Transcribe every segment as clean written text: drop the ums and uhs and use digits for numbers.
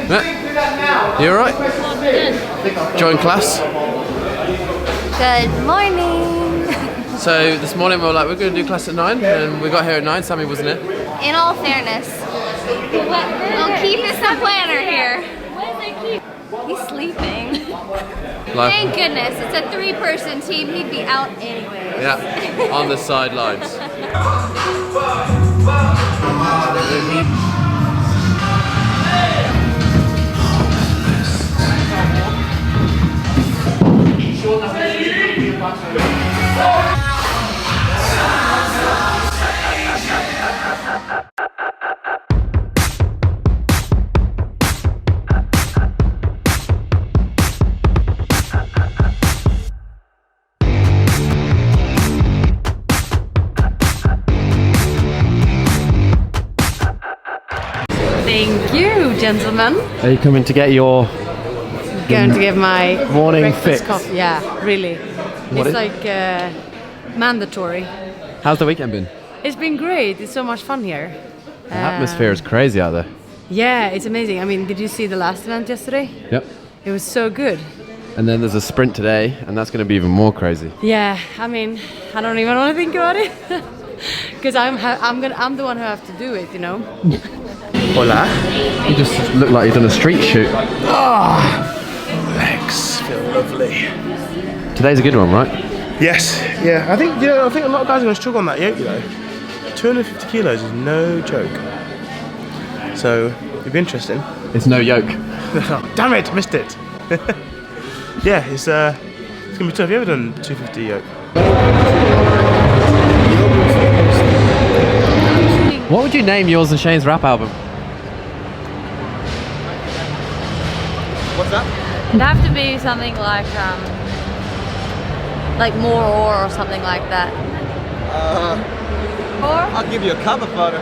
Yeah. You alright? Join class? Good morning. So this morning we were like, we're going to do class at 9, and we got here at 9. Sammy wasn't it? In all fairness, Keith is the planner here. He's sleeping. Thank goodness, it's a 3-person team. He'd be out anyway. Yeah, on the sidelines. Thank you, gentlemen. Are you coming to get your Going to get my morning breakfast fix? coffee. Yeah, really. What It's is- like mandatory. How's the weekend been? It's been great. It's so much fun here. The atmosphere is crazy out there. Yeah, it's amazing. I mean, did you see the last event yesterday? Yep. It was so good. And then there's a sprint today, and that's going to be even more crazy. Yeah, I mean, I don't even want to think about it because I'm the one who have to do it, you know. Hola. You just look like you've done a street shoot. Legs feel lovely. Today's a good one, right? Yes, yeah. I think a lot of guys are going to struggle on that yoke, you know. 250 kilos is no joke. So it'd be interesting. It's no yoke. Damn it, missed it. Yeah, it's gonna be tough. Have you ever done 250 yoke? What would you name yours and Shane's rap album? What's that? It'd have to be something like more or something like that. I'll give you a cover photo.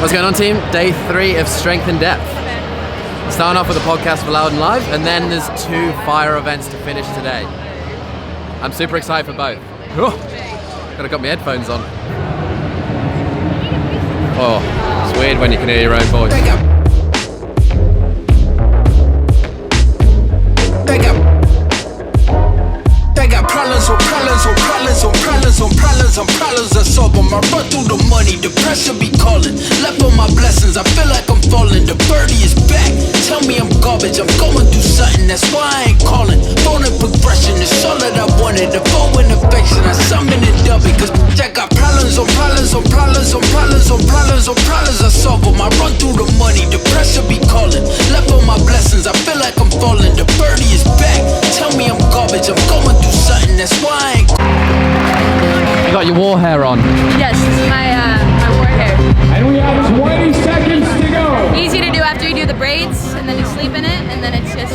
What's going on, team? Day 3 of Strength in Depth. Starting off with a podcast for Loud and Live, and then there's 2 fire events to finish today. I'm super excited for both. Gotta got my headphones on. Oh, it's weird when you can hear your own voice. Problems I solve them. I run through the money, the pressure be calling. Left on my blessings, I feel like I'm falling. The birdie is back, tell me I'm garbage. I'm going through something, that's why I ain't calling. Phone and progression is all that I wanted. The phone and affection, I summon it double. Cause I got problems on problems on problems on problems on problems on problems I solve them. I run through the money, the pressure be calling. Left on my blessings, I feel like I'm falling. The birdie is back, tell me I'm garbage. I'm going through something, that's why I ain't. You got your war hair on. Yes, this is my war hair. And we have 20 seconds to go. Easy to do after you do the braids, and then you sleep in it, and then it's just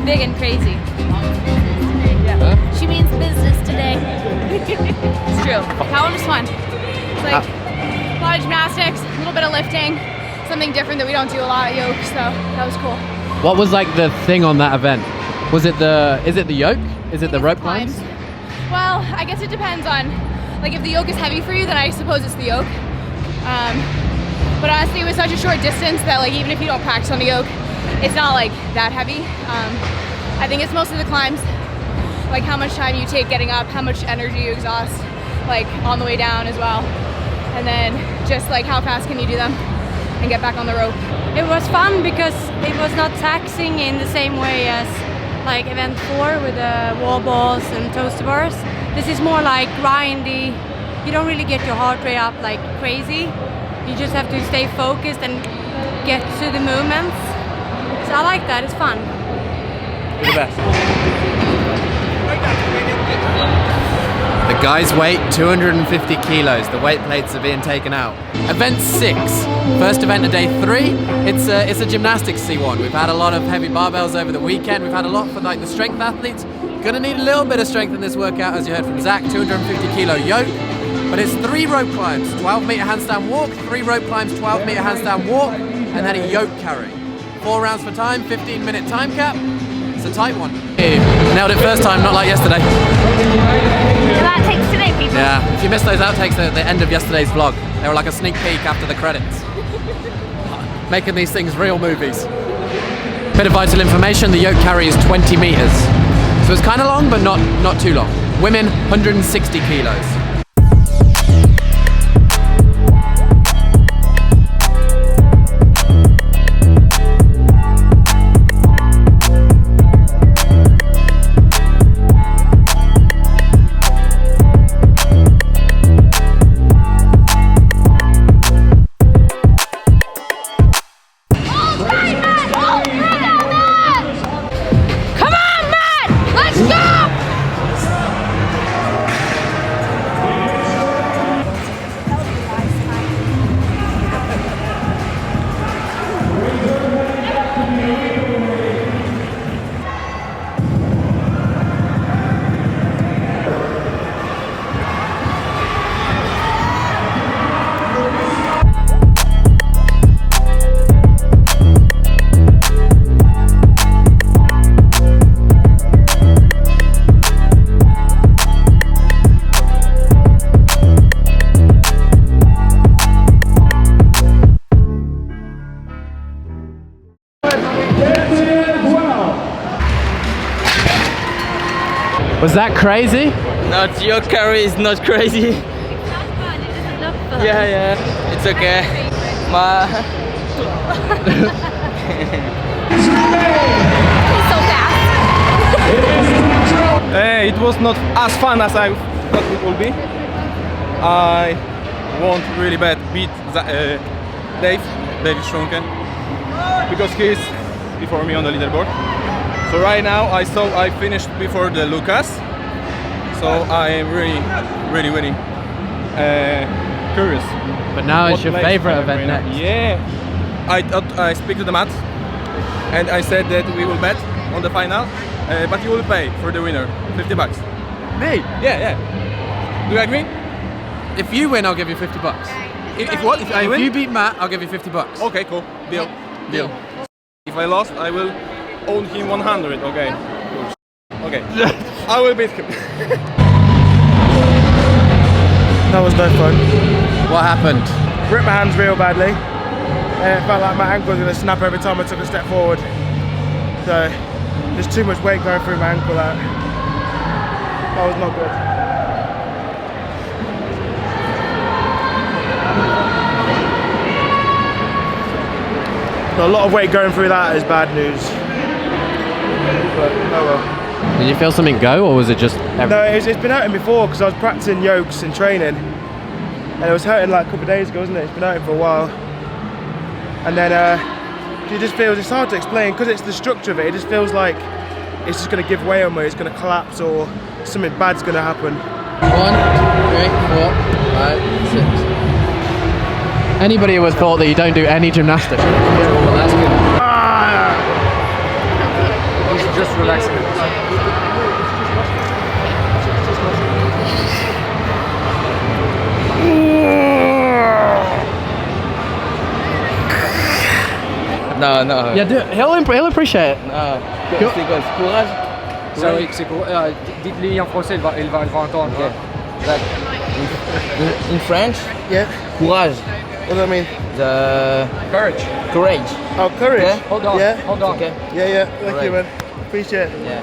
big and crazy. Yeah. She means business today. It's true. That one was fun. It's like a lot of gymnastics, a little bit of lifting, something different that we don't do a lot at yoke, so that was cool. What was like the thing on that event? Is it the yoke? Is it the rope climbs? Well, I guess it depends on, like if the yoke is heavy for you, then I suppose it's the yoke. But honestly, it was such a short distance that like even if you don't practice on the yoke, it's not like that heavy. I think it's mostly the climbs, like how much time you take getting up, how much energy you exhaust, like on the way down as well. And then just like how fast can you do them and get back on the rope. It was fun because it was not taxing in the same way as like event 4 with the wall balls and toaster bars. This is more like grindy. You don't really get your heart rate up like crazy. You just have to stay focused and get to the movements. So I like that, it's fun. You're the best. The guys weigh 250 kilos. The weight plates are being taken out. Event 6, first event of day 3. It's a gymnastics C1. We've had a lot of heavy barbells over the weekend. We've had a lot for like the strength athletes. Gonna need a little bit of strength in this workout, as you heard from Zach. 250 kilo yoke, but it's 3 rope climbs, 12 meter handstand walk, 3 rope climbs, 12 meter handstand walk, and then a yoke carry. 4 rounds for time, 15-minute time cap. It's a tight one. Hey, nailed it first time, not like yesterday. The outtakes today, people. Yeah, if you missed those outtakes at the end of yesterday's vlog, they were like a sneak peek after the credits. Making these things real movies. Bit of vital information, the yoke carry is 20 meters. So it's kind of long, but not too long. Women, 160 kilos. Was that crazy? Not your carry is not crazy. It's not fun, it doesn't look fun. Yeah, it's okay. He's so fast. It was not as fun as I thought it would be. I won't really bad beat Dave Shrunken, because he's before me on the leaderboard. So right now I finished before the Lucas. So I am really curious. But now it's your favorite event next. Yeah. I speak to the mat and I said that we will bet on the final, but you will pay for the winner, 50 bucks. Me? Yeah. Do you agree? If you win, I'll give you 50 bucks. If what? If I win? If you beat Matt, I'll give you 50 bucks. Okay, cool. Deal. If I lost, I will own him 100. Okay. Okay. I will beat him. That was no fun. What happened? Ripped my hands real badly. And it felt like my ankle was going to snap every time I took a step forward. So there's too much weight going through my ankle. That was not good. A lot of weight going through that is bad news. But oh well. Did you feel something go, or was it just No, it's been hurting before because I was practicing yokes and training, and it was hurting like a couple of days ago, wasn't it? It's been hurting for a while, and then it just feels, it's hard to explain because it's the structure of it. It just feels like it's just going to give way on me, it's going to collapse, or something bad's going to happen. 1, 2, 3, 4, 5, 6. Anybody would have thought that you don't do any gymnastics. Well, that's good. He's just relaxing. No. Yeah, he'll appreciate it. C'est quoi? Courage. Dites-lui en français, il va entendre. Okay. Like, in French? Yeah. Courage. What does that mean? The Courage. courage. Oh, courage. Okay. Hold on. Yeah. Hold on. Okay. Yeah. Thank you, Alright. man. Appreciate it. Yeah.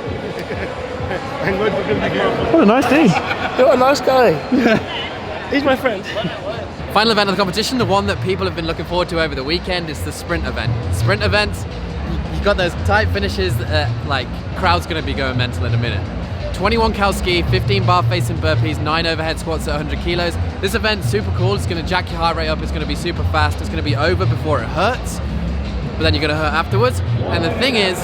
I'm going to give you. What a nice team. You're a nice guy. He's my friend. Final event of the competition, the one that people have been looking forward to over the weekend, is the sprint event. Sprint events, you got those tight finishes, like crowd's gonna be going mental in a minute. 21 cow ski, 15 bar facing burpees, 9 overhead squats at 100 kilos. This event's super cool, it's gonna jack your heart rate up, it's gonna be super fast, it's gonna be over before it hurts, but then you're gonna hurt afterwards. And the thing is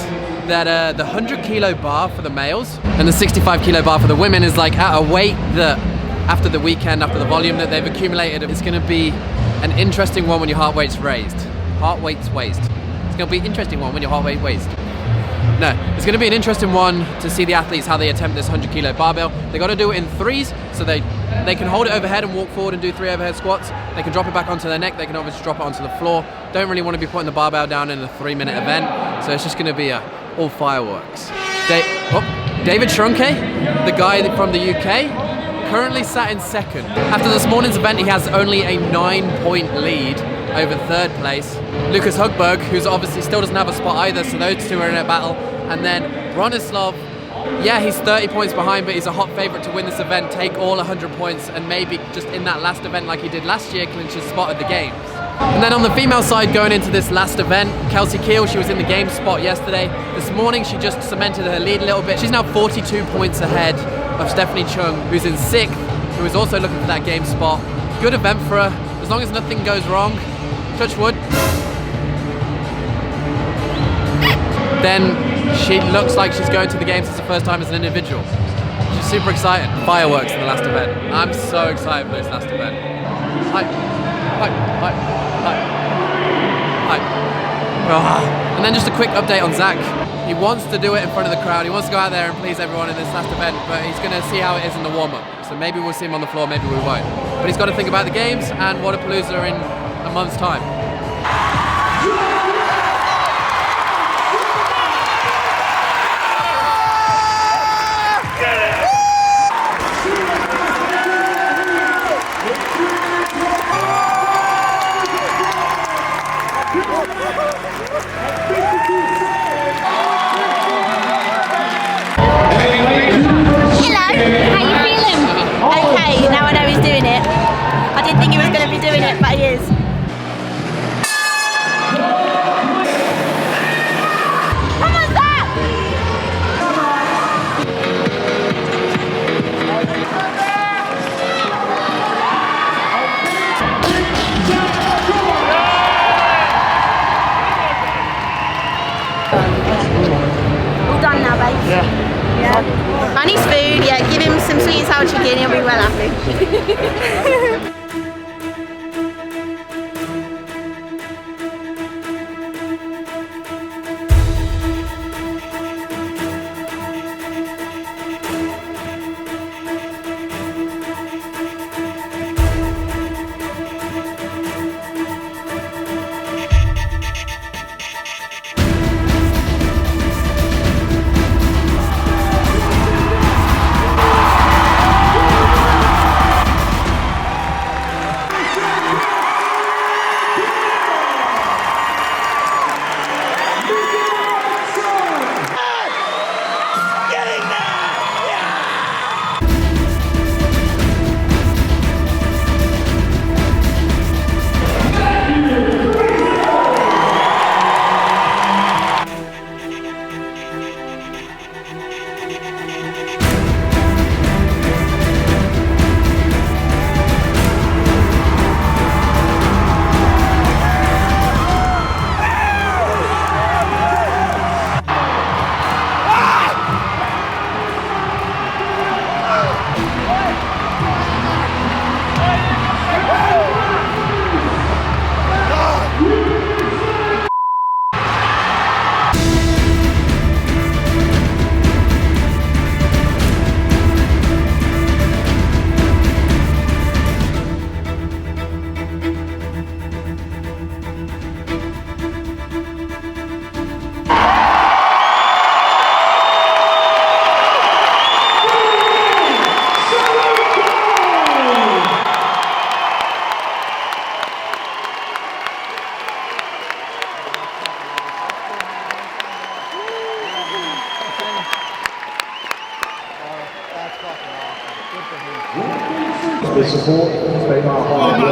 that the 100 kilo bar for the males and the 65 kilo bar for the women is like at a weight that after the weekend, after the volume that they've accumulated, it's going to be an interesting one when your heart rate's raised. Heart rate's raised. It's going to be an interesting one when your heart rate raised. No, it's going to be an interesting one to see the athletes how they attempt this 100 kilo barbell. They got to do it in threes, so they can hold it overhead and walk forward and do 3 overhead squats. They can drop it back onto their neck. They can obviously drop it onto the floor. Don't really want to be putting the barbell down in a 3-minute event, so it's just going to be all fireworks. David Shrunke, the guy from the UK, currently sat in second. After this morning's event, he has only a 9-point lead over third place. Lucas Hugberg, who's obviously still doesn't have a spot either, so those two are in a battle. And then Bronislav, yeah, he's 30 points behind, but he's a hot favourite to win this event, take all 100 points, and maybe just in that last event like he did last year, clinch his spot at the Games. And then on the female side, going into this last event, Kelsey Kiel, she was in the game spot yesterday. This morning, she just cemented her lead a little bit. She's now 42 points ahead of Stephanie Chung, who's in 6th, who is also looking for that game spot. Good event for her, as long as nothing goes wrong, touch wood. Then she looks like she's going to the Games for the first time as an individual. She's super excited. Fireworks in the last event. I'm so excited for this last event. And then just a quick update on Zach. He wants to do it in front of the crowd. He wants to go out there and please everyone in this last event, but he's going to see how it is in the warm-up. So maybe we'll see him on the floor, maybe we won't. But he's got to think about the Games and Wodapalooza in a month's time. But he is. Come on, Zach! All done now, babe. Yeah. And his food, yeah, give him some sweet and sour chicken, he'll be well happy.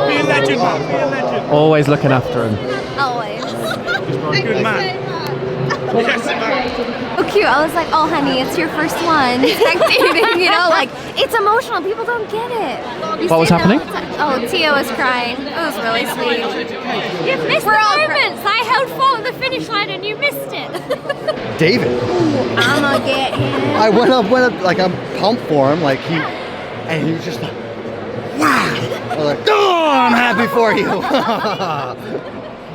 Be a legend, man. Be a legend. Always looking after him. Always. Good man. Yes, man. Oh, cute. I was like, oh, honey, it's your first one. Spectating, you know, like, it's emotional. People don't get it. What was happening? Oh, Tia was crying. It was really sweet. You've missed the moments. I held fought at the finish line and you missed it. David. I'm gonna get him. I went up, like I'm pumped for him, like and he was just like, wow. I was like, oh, I'm happy for you.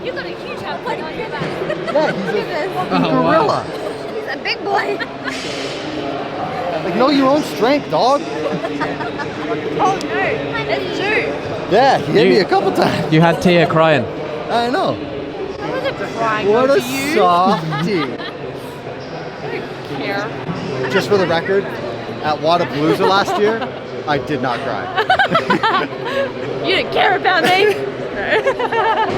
You've got a huge output on your back. Yeah, he's a gorilla. He's a big boy. Like, know your own strength, dog. Oh no, that's true. Yeah, he hit me a couple times. You had Tia crying. I know. I wasn't crying What over a you. softie. I don't care. just for the record, at Wadapalooza last year, I did not cry. You didn't care about me.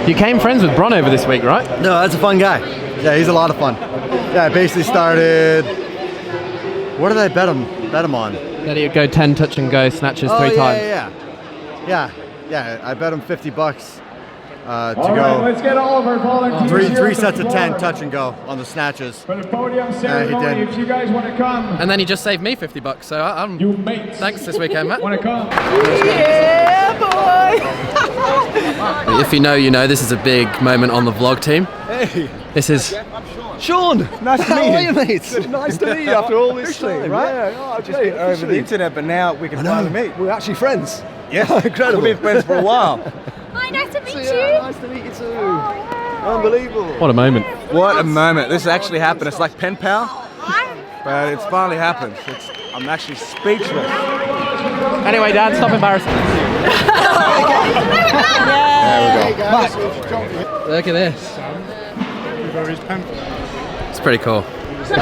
You came friends with Bron over this week, right? No, that's a fun guy. Yeah, he's a lot of fun. Yeah, I basically started. What did I bet him on? That he'd go 10 touch and go snatches 3 times. Yeah. I bet him $50 to All go. right, let's get all of our volunteers here Three at the sets of 10 floor touch and go on the snatches. For the podium ceremony, if you guys want to come. And then he just saved me $50, so I'm. You mates. Thanks this weekend, Matt. Want to come? Yeah, boy. If you know, you know. This is a big moment on the vlog team. Hey. This is. Sean, nice to meet you. How are you, mates? Nice to meet you after all this time, right? Yeah, Just been over the internet, but now we can finally meet. We're actually friends. Yeah, Incredible. We've been friends for a while. Hi, nice to meet you. Nice to meet you too. Unbelievable. What a moment. What a moment. This actually happened. It's like pen pal, but it's finally happened. I'm actually speechless. Anyway, Dad, stop embarrassing. There we go. Look at this. It's pretty cool.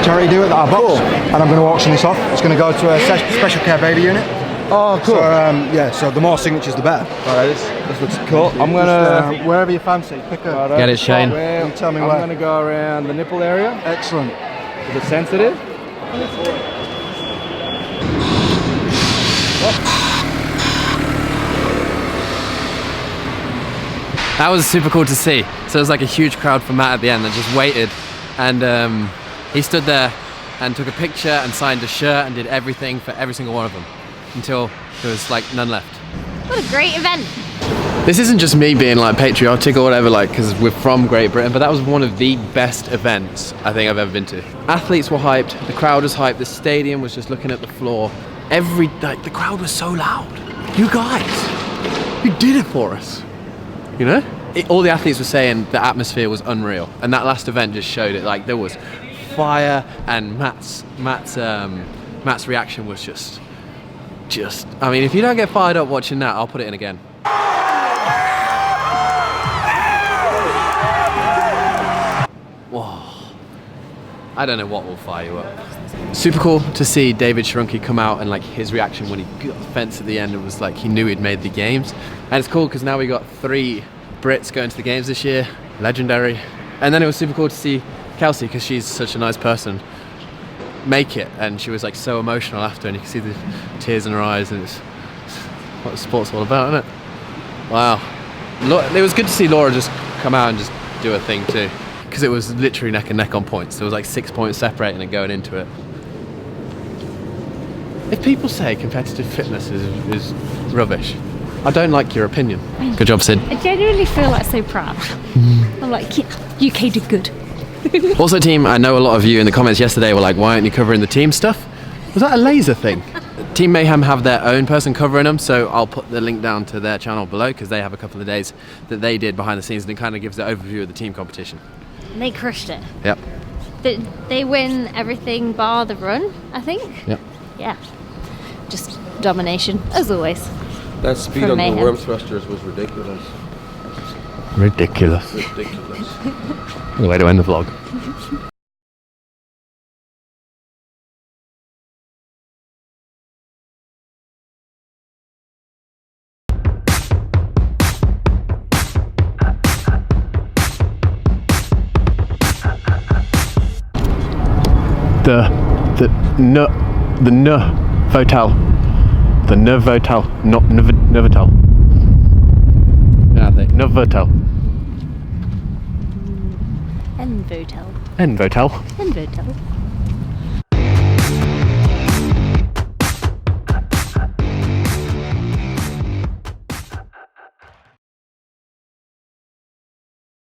Charity do it that I box, and I'm going to auction this off. It's going to go to a special care baby unit. Oh, cool. So, so the more signatures, the better. Alright, this looks cool. I'm gonna wherever you fancy, pick a. Get it, Shane. And tell me I'm where. gonna go around the nipple area. Excellent. Is it sensitive? That was super cool to see. So it was like a huge crowd for Matt at the end that just waited, and he stood there and took a picture and signed a shirt and did everything for every single one of them until there was like none left. What a great event. This isn't just me being like patriotic or whatever, like, because we're from Great Britain, but that was one of the best events I think I've ever been to. Athletes were hyped, the crowd was hyped, the stadium was just looking at the floor. The crowd was so loud. You guys, you did it for us. You know? All the athletes were saying the atmosphere was unreal, and that last event just showed it. Like, there was fire, and Matt's reaction was just. I mean, if you don't get fired up watching that, I'll put it in again. Whoa. I don't know what will fire you up. Super cool to see David Sharunki come out, and like his reaction when he got the fence at the end, it was like he knew he'd made the games. And it's cool because now we got 3 Brits going to the games this year, legendary. And then it was super cool to see Kelsey, because she's such a nice person, make it, and she was like so emotional after, and you can see the tears in her eyes, and it's what sport's all about, isn't it? Wow. It was good to see Laura just come out and just do her thing too, because it was literally neck and neck on points. There was like 6 points separating and going into it. If people say competitive fitness is rubbish, I don't like your opinion. Good job, Sid. I genuinely feel like so proud. I'm like, yeah, UK did good. Also, team, I know a lot of you in the comments yesterday were like, why aren't you covering the team stuff? Was that a laser thing? Team Mayhem have their own person covering them, so I'll put the link down to their channel below, because they have a couple of days that they did behind the scenes, and it kind of gives the overview of the team competition. They crushed it. Yep. They win everything bar the run, I think. Yep. Yeah. Just domination, as always. That speed From on Mayhem. the worm thrusters was ridiculous. Ridiculous. Ridiculous. Good way to end the vlog. The Novotel, not Novotel. Yeah, I think Novotel. Envotel. Envotel. Envotel.